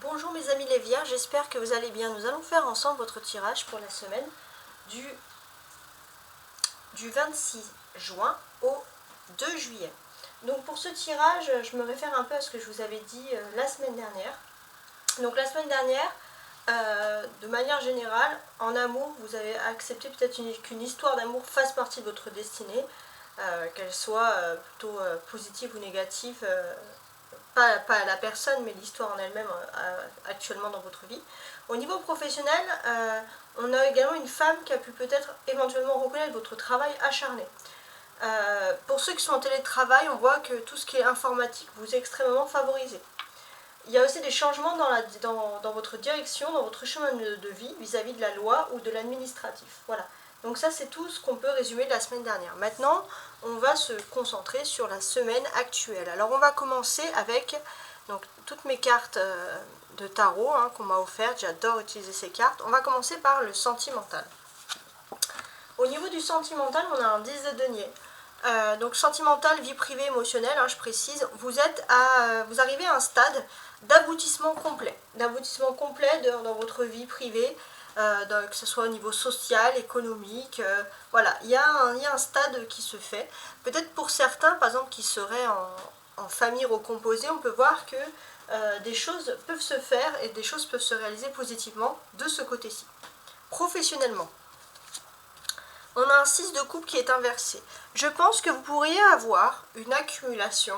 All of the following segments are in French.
Bonjour mes amis les vierges, j'espère que vous allez bien. Nous allons faire ensemble votre tirage pour la semaine du 26 juin au 2 juillet. Donc pour ce tirage, je me réfère un peu à ce que je vous avais dit la semaine dernière. Donc la semaine dernière, de manière générale, en amour, vous avez accepté peut-être qu'une histoire d'amour fasse partie de votre destinée, qu'elle soit plutôt positive ou négative. Pas la personne, mais l'histoire en elle-même actuellement dans votre vie. Au niveau professionnel, on a également une femme qui a pu peut-être éventuellement reconnaître votre travail acharné. Pour ceux qui sont en télétravail, on voit que tout ce qui est informatique vous est extrêmement favorisé. Il y a aussi des changements dans votre direction, dans votre chemin de vie vis-à-vis de la loi ou de l'administratif. Voilà. Donc ça, c'est tout ce qu'on peut résumer de la semaine dernière. Maintenant, on va se concentrer sur la semaine actuelle. Alors, on va commencer avec donc, toutes mes cartes de tarot qu'on m'a offertes. J'adore utiliser ces cartes. On va commencer par le sentimental. Au niveau du sentimental, on a un 10 de denier. Donc sentimental, vie privée, émotionnelle, je précise, vous arrivez à un stade d'aboutissement complet. D'aboutissement complet dans votre vie privée, que ce soit au niveau social, économique, voilà, il y a un stade qui se fait. Peut-être pour certains, par exemple, qui seraient en famille recomposée, on peut voir que des choses peuvent se faire et des choses peuvent se réaliser positivement de ce côté-ci. Professionnellement, on a un 6 de coupe qui est inversé. Je pense que vous pourriez avoir une accumulation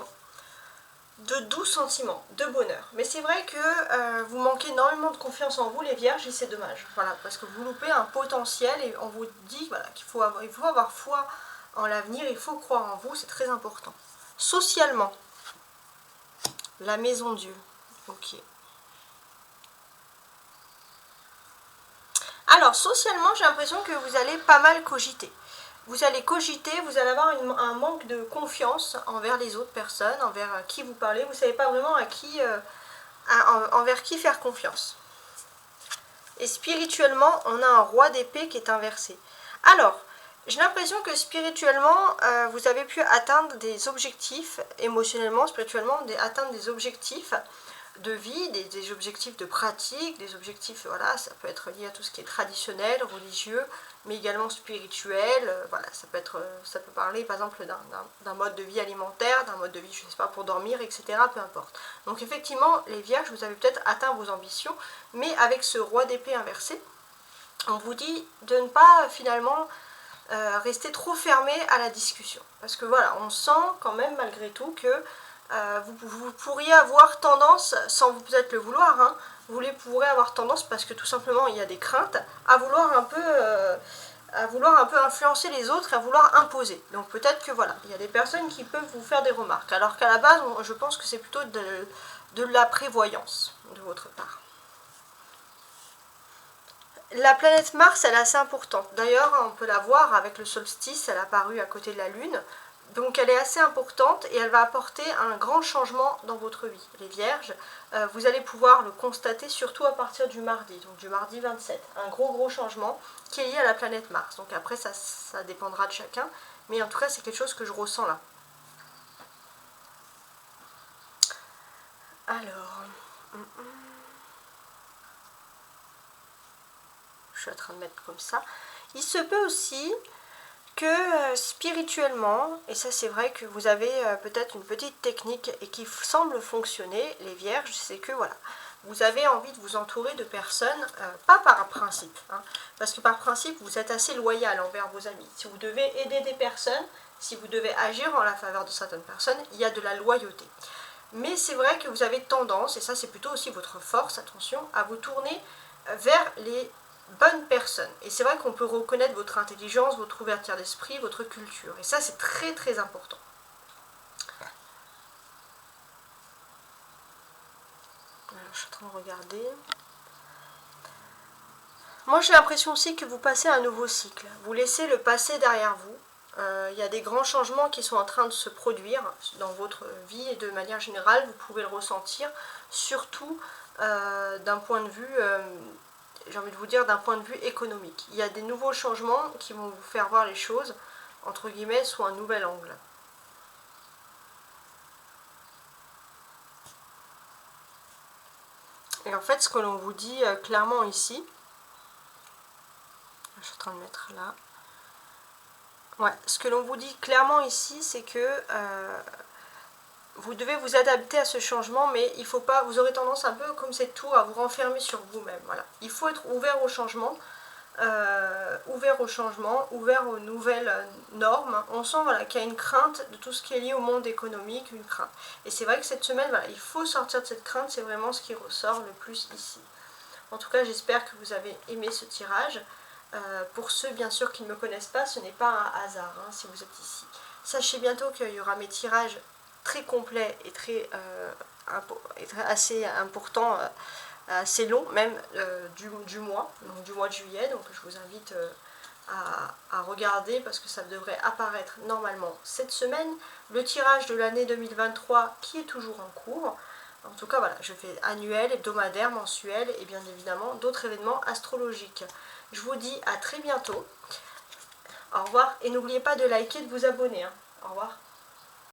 de doux sentiments, de bonheur. Mais c'est vrai que vous manquez énormément de confiance en vous, les vierges, et c'est dommage. Voilà, parce que vous loupez un potentiel et on vous dit voilà, qu'il faut avoir foi en l'avenir, il faut croire en vous, c'est très important. Socialement, la maison Dieu. Ok. Alors, socialement, j'ai l'impression que vous allez pas mal cogiter. Vous allez cogiter, vous allez avoir un manque de confiance envers les autres personnes, envers qui vous parlez. Vous ne savez pas vraiment envers qui faire confiance. Et spirituellement, on a un roi d'épée qui est inversé. Alors, j'ai l'impression que spirituellement, vous avez pu atteindre des objectifs, émotionnellement, spirituellement, atteindre des objectifs de vie, des objectifs de pratique, des objectifs, voilà, ça peut être lié à tout ce qui est traditionnel, religieux, mais également spirituel, voilà, ça peut parler par exemple d'un mode de vie alimentaire, d'un mode de vie, je ne sais pas, pour dormir, etc., peu importe. Donc effectivement, les vierges, vous avez peut-être atteint vos ambitions, mais avec ce roi d'épée inversé, on vous dit de ne pas finalement rester trop fermé à la discussion. Parce que voilà, on sent quand même malgré tout que vous pourriez avoir tendance, sans vous peut-être le vouloir, vous pourrez avoir tendance, parce que tout simplement il y a des craintes, à vouloir un peu influencer les autres, à vouloir imposer. Donc peut-être que voilà, il y a des personnes qui peuvent vous faire des remarques, alors qu'à la base, je pense que c'est plutôt de la prévoyance de votre part. La planète Mars, elle est assez importante. D'ailleurs, on peut la voir avec le solstice, elle a apparu à côté de la Lune. Donc elle est assez importante et elle va apporter un grand changement dans votre vie. Les vierges, vous allez pouvoir le constater surtout à partir du mardi, donc du mardi 27. Un gros changement qui est lié à la planète Mars. Donc après, ça dépendra de chacun, mais en tout cas, c'est quelque chose que je ressens là. Alors... je suis en train de mettre comme ça. Il se peut aussi que spirituellement, et ça c'est vrai que vous avez peut-être une petite technique et qui semble fonctionner, les vierges, c'est que voilà, vous avez envie de vous entourer de personnes, pas par principe, parce que par principe vous êtes assez loyal envers vos amis. Si vous devez aider des personnes, si vous devez agir en la faveur de certaines personnes, il y a de la loyauté. Mais c'est vrai que vous avez tendance, et ça c'est plutôt aussi votre force, attention, à vous tourner vers les bonne personne. Et c'est vrai qu'on peut reconnaître votre intelligence, votre ouverture d'esprit, votre culture. Et ça, c'est très important. Alors, je suis en train de regarder. Moi, j'ai l'impression aussi que vous passez un nouveau cycle. Vous laissez le passé derrière vous. Il y a des grands changements qui sont en train de se produire dans votre vie et de manière générale, vous pouvez le ressentir, surtout d'un point de vue... j'ai envie de vous dire d'un point de vue économique. Il y a des nouveaux changements qui vont vous faire voir les choses, entre guillemets, sous un nouvel angle. Et en fait, ce que l'on vous dit clairement ici, je suis en train de mettre là. Ouais, ce que l'on vous dit clairement ici, c'est que vous devez vous adapter à ce changement, mais il faut pas, vous aurez tendance un peu comme cette tour à vous renfermer sur vous-même. Voilà. Il faut être ouvert au changement, ouvert aux nouvelles normes. On sent voilà, qu'il y a une crainte de tout ce qui est lié au monde économique, une crainte. Et c'est vrai que cette semaine, voilà, il faut sortir de cette crainte, c'est vraiment ce qui ressort le plus ici. En tout cas, j'espère que vous avez aimé ce tirage. Pour ceux, bien sûr, qui ne me connaissent pas, ce n'est pas un hasard hein, si vous êtes ici. Sachez bientôt qu'il y aura mes tirages très complets et assez importants, assez longs, même du mois de juillet. Donc je vous invite à regarder parce que ça devrait apparaître normalement cette semaine. Le tirage de l'année 2023 qui est toujours en cours. En tout cas, voilà, je fais annuel, hebdomadaire, mensuel et bien évidemment d'autres événements astrologiques. Je vous dis à très bientôt. Au revoir et n'oubliez pas de liker et de vous abonner. Hein. Au revoir.